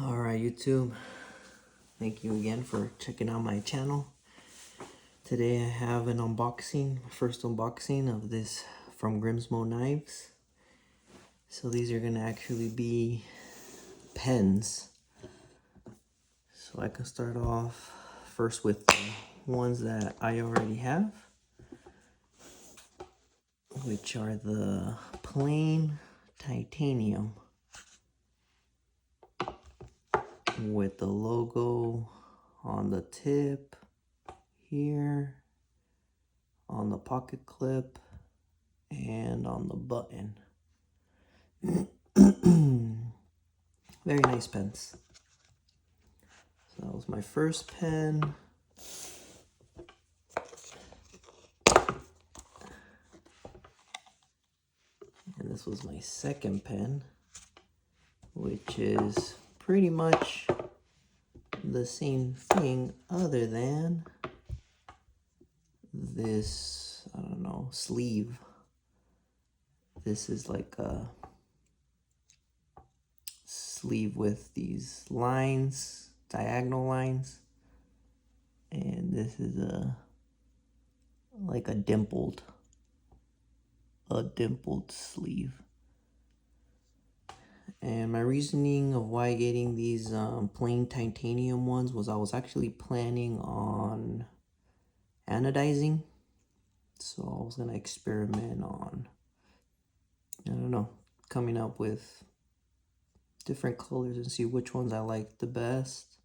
Alright, YouTube, thank you again for checking out my channel. Today I have an unboxing, first unboxing of this from Grimsmo knives. So these are going to actually be pens. So I can start off first with the ones that I already have, which are the plain titanium with the logo on the tip here, on the pocket clip, and on the button. Very nice pens. So that was my first pen. And this was my second pen, which is pretty much the same thing other than this, I don't know, sleeve. This is like a sleeve with these lines, diagonal lines. And this is like a dimpled sleeve. And my reasoning of why getting these plain titanium ones was I was actually planning on anodizing. So I was gonna experiment on, I don't know, coming up with different colors and see which ones I like the best.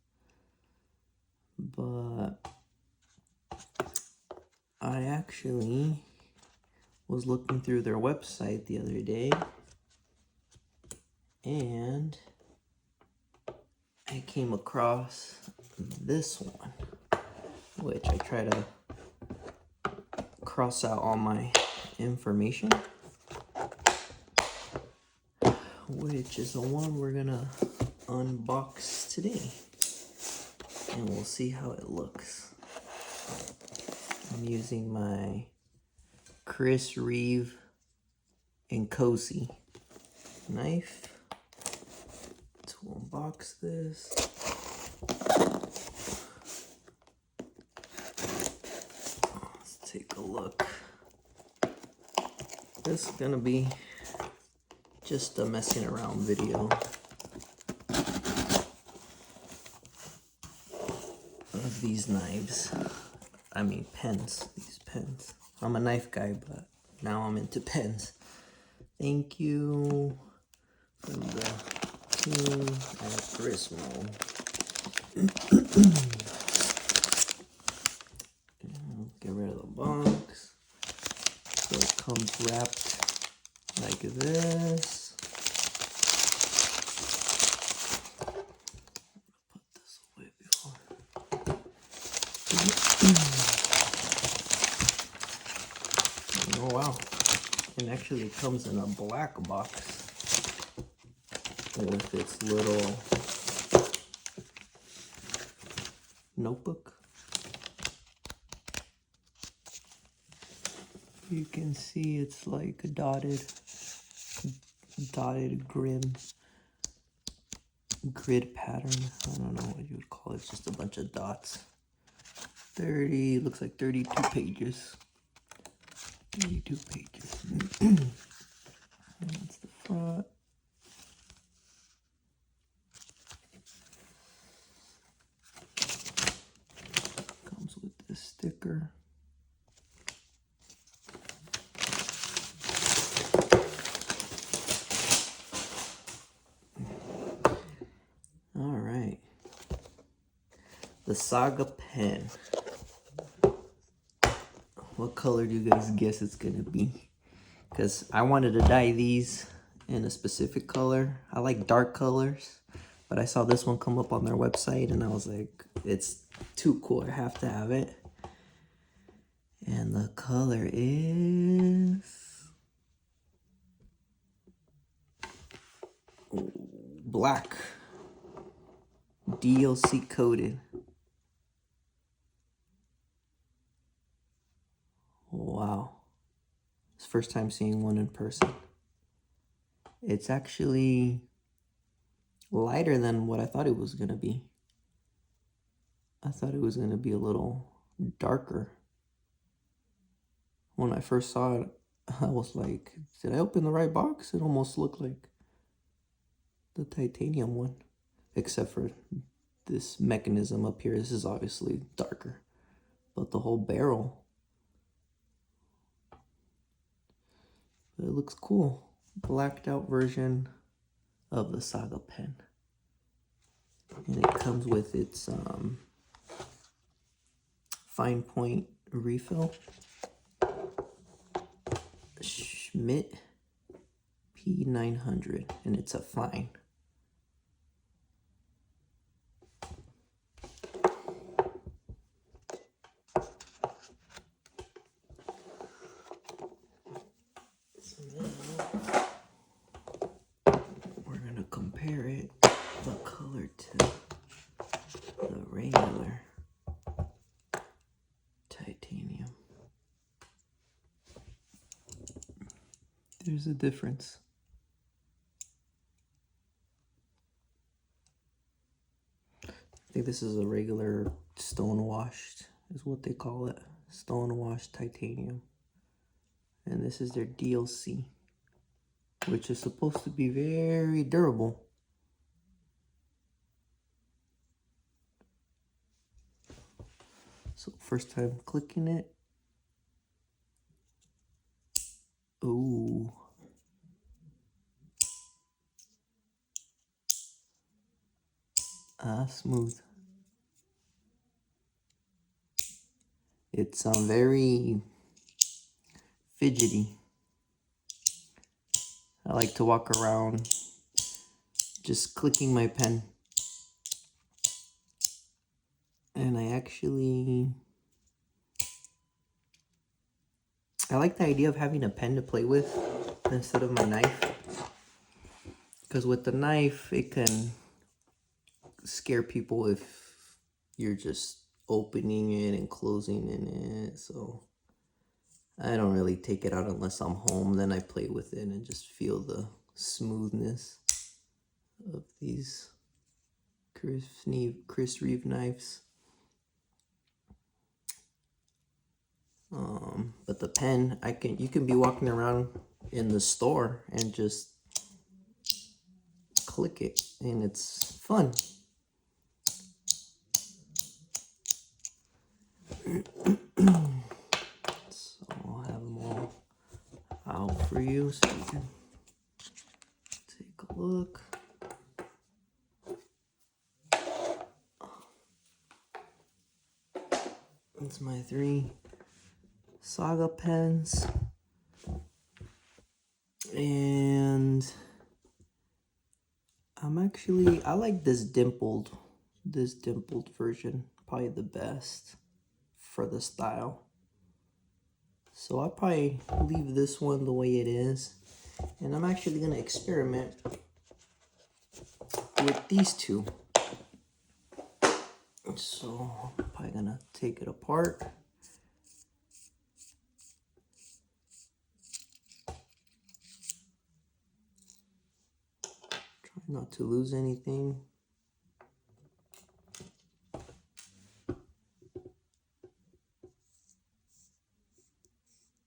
But I actually was looking through their website the other day, and I came across this one, which I try to cross out all my information, which is the one we're gonna unbox today, and we'll see how it looks. I'm using my Chris Reeve and Cozy knife to unbox this. Let's take a look. This is gonna be just a messing around video of these knives. I mean pens, these pens. I'm a knife guy, but now I'm into pens. Thank you from the team at Grimsmo. Get rid of the box. So it comes wrapped like this. Put this away before. Oh wow. And actually it comes in a black box with its little notebook. You can see it's like a dotted grid pattern. I don't know what you would call it. It's just a bunch of dots. Looks like 32 pages. 32 pages. And that's the front. Comes with this sticker. All right. The Saga pen. What color do you guys guess it's gonna be? Because I wanted to dye these in a specific color. I like dark colors, but I saw this one come up on their website and I was like, it's too cool, I have to have it. And the color is black, DLC coated. Wow. It's the first time seeing one in person. It's actually lighter than what I thought it was gonna be. I thought it was gonna be a little darker. When I first saw it, I was like, did I open the right box? It almost looked like the titanium one, except for this mechanism up here. This is obviously darker, but the whole barrel, it looks cool. Blacked out version of the Saga pen, and it comes with its fine point refill, Schmidt P900, and it's a fine. So now we're gonna compare it, the color, to the regular titanium. There's a difference. I think this is a regular stone washed, is what they call it. Stone washed titanium. And this is their DLC, which is supposed to be very durable. So first time clicking it. Ooh. Smooth. It's very fidgety. I like to walk around just clicking my pen. And I like the idea of having a pen to play with instead of my knife. Because with the knife, it can scare people if you're just opening it and closing in it. So I don't really take it out unless I'm home. Then I play with it and just feel the smoothness of these Chris Reeve knives. But the pen, you can be walking around in the store and just click it, and it's fun. So I'll have them all out for you so you can take a look. That's my 3 Saga pens. And I like this dimpled version, probably the best for the style. So I'll probably leave this one the way it is. And I'm actually gonna experiment with these two. So I'm probably gonna take it apart. Try not to lose anything.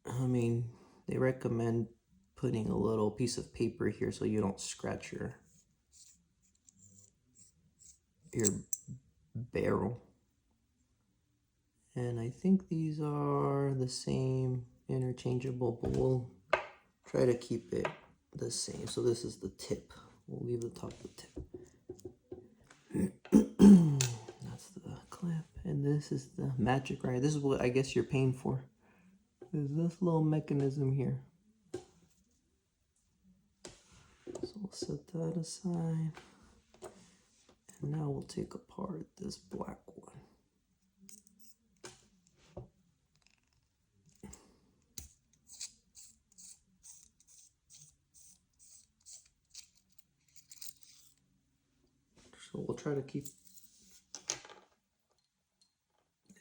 I mean, they recommend putting a little piece of paper here so you don't scratch your barrel. And I think these are the same, interchangeable, but we'll try to keep it the same. So this is the tip. We'll leave the top of the tip. That's the clip. And this is the magic, right? This is what I guess you're paying for. Is this little mechanism here. So we'll set that aside. And now we'll take apart this black one. So we'll try to keep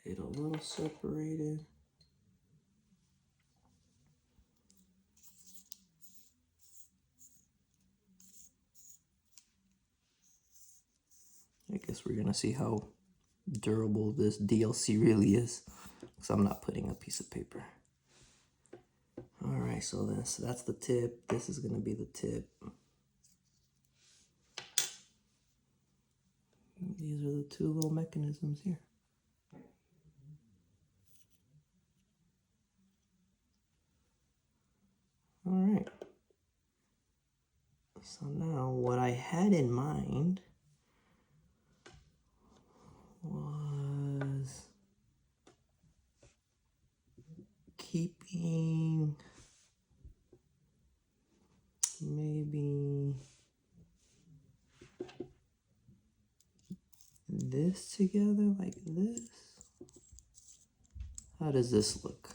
it a little separated. I guess we're gonna see how durable this DLC really is, because I'm not putting a piece of paper. All right, so that's the tip. This is gonna be the tip. These are the two little mechanisms here. All right. So now what I had in mind was keeping maybe this together like this. How does this look?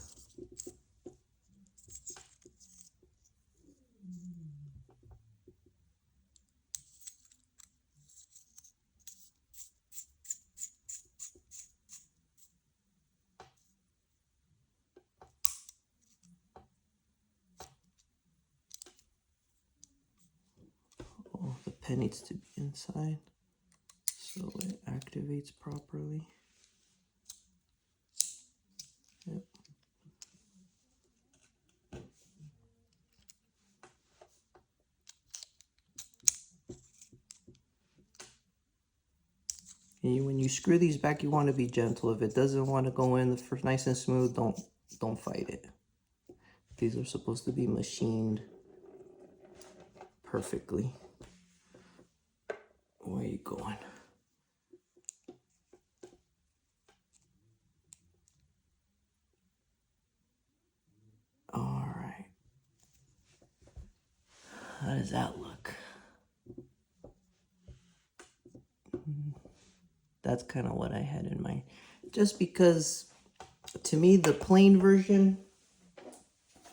Oh, the pen needs to be inside so it activates properly. Yep. And when you screw these back, you want to be gentle. If it doesn't want to go in the first nice and smooth, don't fight it. These are supposed to be machined perfectly. Where are you going? All right. How does that look? That's kind of what I had in mind. Just because, to me, the plain version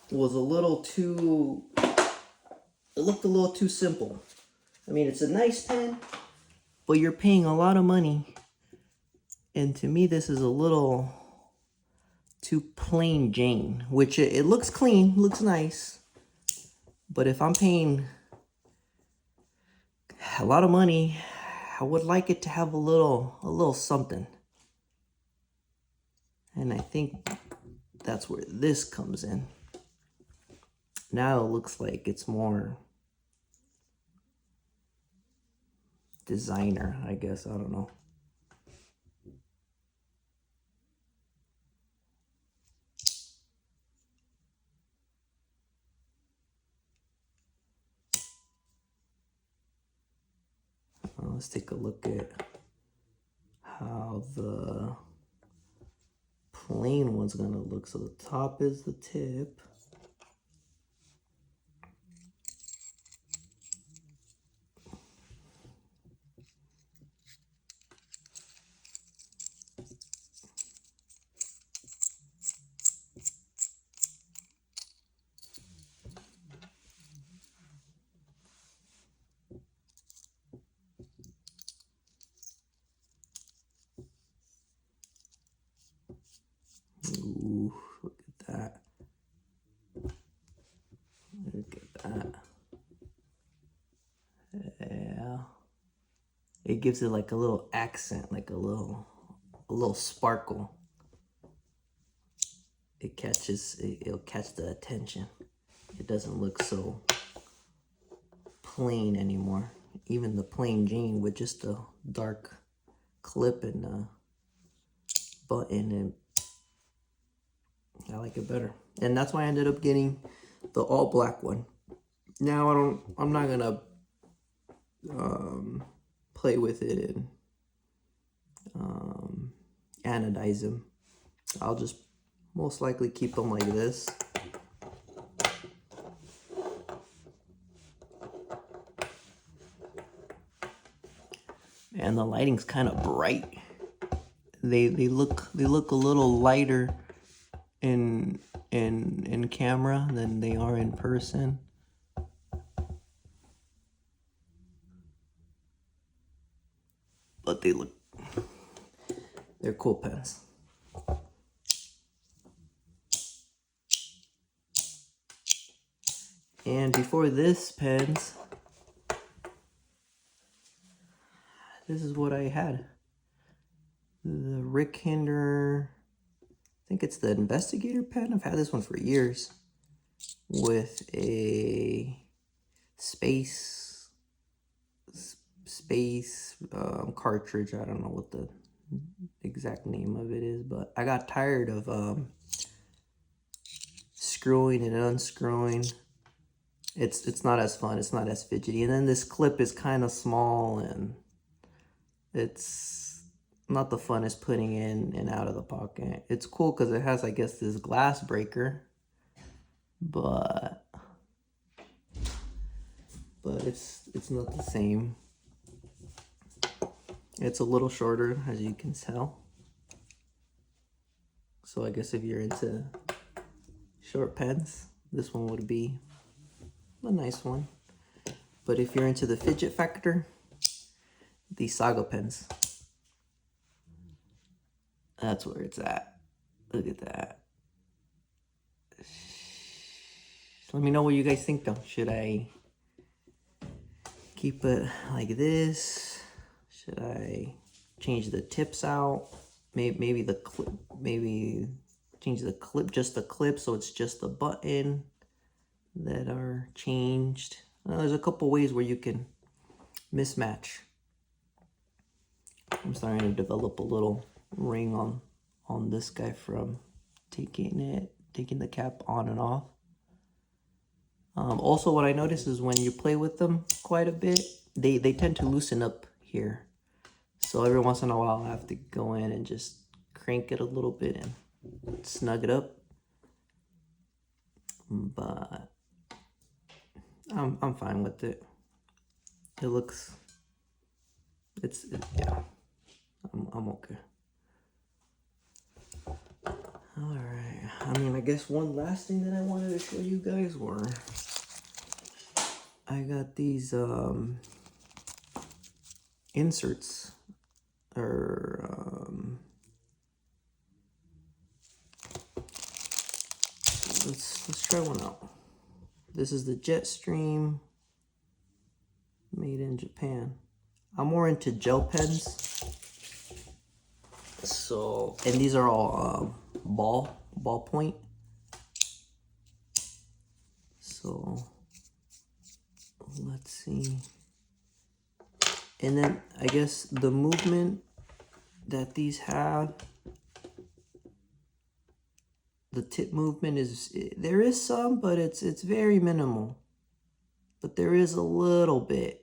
was a little too... It looked a little too simple. I mean, it's a nice pen, but you're paying a lot of money. And to me, this is a little too plain Jane, which it looks clean, looks nice. But if I'm paying a lot of money, I would like it to have a little something. And I think that's where this comes in. Now it looks like it's more designer, I guess. I don't know. Let's take a look at how the plain one's gonna look. So the top is the tip. Ooh, look at that. Look at that. Yeah. It gives it like a little accent, like a little sparkle. It'll catch the attention. It doesn't look so plain anymore. Even the plain Jane with just a dark clip and a button, and I like it better. And that's why I ended up getting the all black one. Now I'm not gonna play with it and anodize them. I'll just most likely keep them like this. And the lighting's kind of bright. They look a little lighter in camera than they are in person. But they're cool pens. And before this pens, this is what I had. The Rick Hinder, I think it's the Investigator pen. I've had this one for years with a space cartridge. I don't know what the exact name of it is, but I got tired of screwing and unscrewing. It's not as fun. It's not as fidgety. And then this clip is kind of small, and it's not the funnest putting in and out of the pocket. It's cool because it has, I guess, this glass breaker, but it's not the same. It's a little shorter, as you can tell. So I guess if you're into short pens, this one would be a nice one. But if you're into the fidget factor, these Saga pens, that's where it's at. Look at that. Let me know what you guys think though. Should I keep it like this? Should I change the tips out? Maybe the clip, maybe change the clip, just the clip, so it's just the button that are changed. There's a couple ways where you can mismatch. I'm starting to develop a little ring on this guy from taking the cap on and off. Also, what I notice is when you play with them quite a bit, they tend to loosen up here. So every once in a while, I have to go in and just crank it a little bit and snug it up. But I'm fine with it. It looks, yeah, I'm okay. All right. I mean, I guess one last thing that I wanted to show you guys were I got these inserts, or let's try one out. This is the Jetstream, made in Japan. I'm more into gel pens. So, and these are all ballpoint. So let's see. And then I guess the movement that these have, the tip movement is, there is some, but it's very minimal. But there is a little bit.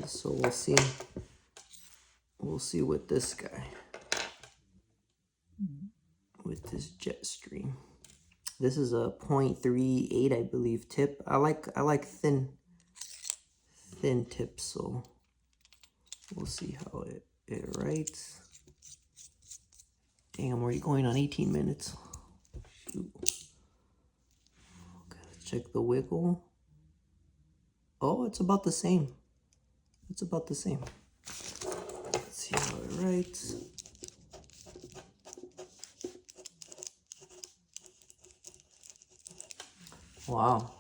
So we'll see. We'll see with this guy, with this Jetstream. This is a 0.38, I believe, tip. I like thin tips, so we'll see how it writes. Damn, we're going on 18 minutes. Shoot. Okay, let's check the wiggle. Oh, it's about the same. It's about the same. Let's see how it writes. Wow.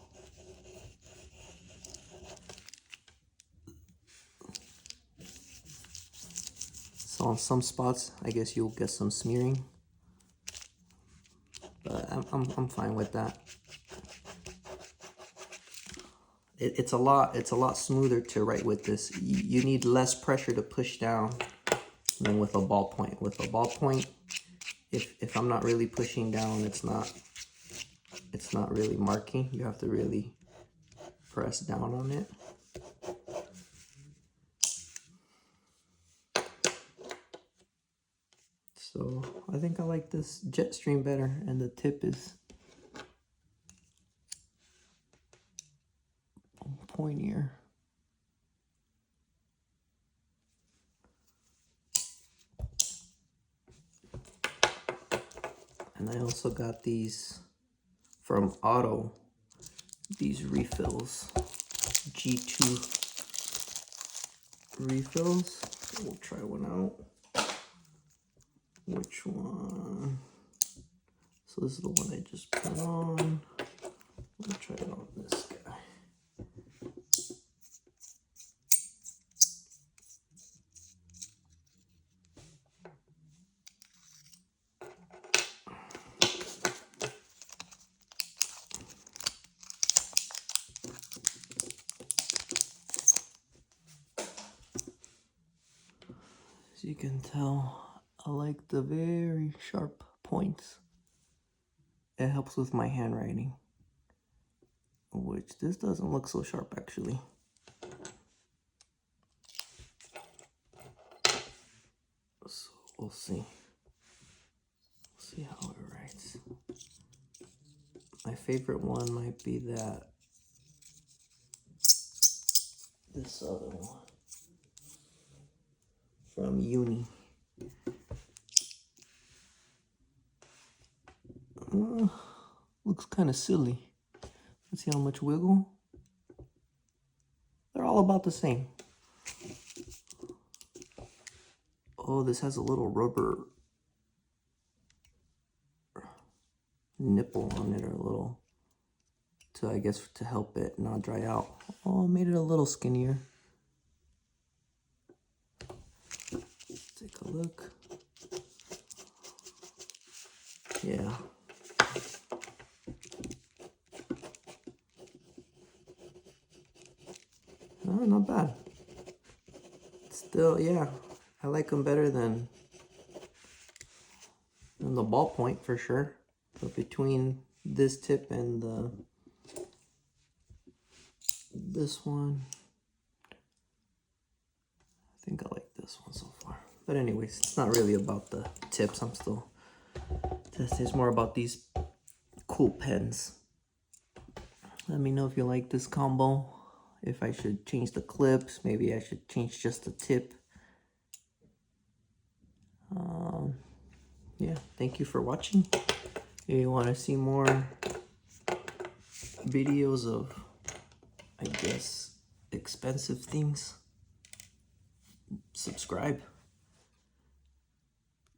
So on some spots, I guess you'll get some smearing, but I'm fine with that. It's a lot smoother to write with this. You need less pressure to push down than with a ballpoint. With a ballpoint, if I'm not really pushing down, it's not really marking. You have to really press down on it. So I think I like this Jetstream better, and the tip is pointier. And I also got these from Auto, these refills, G2 refills. We'll try one out. Which one? So this is the one I just put on. We'll try it on this guy. you can tell, I like the very sharp points. It helps with my handwriting, which this doesn't look so sharp actually. So we'll see. See how it writes. My favorite one might be this other one from uni. Looks kind of silly. Let's see how much wiggle. They're all about the same. Oh, this has a little rubber nipple on it, or a little, to, I guess, to help it not dry out. Oh, made it a little skinnier. Let's take a look. Yeah. Oh, not bad. Still, yeah, I like them better than the ballpoint for sure. But between this tip and this one, I think I like this one so far. But anyways, it's not really about the tips. I'm still testing. It's more about these cool pens. Let me know if you like this combo. If I should change the clips, maybe I should change just the tip. Yeah, thank you for watching. If you want to see more videos of, I guess, expensive things, subscribe.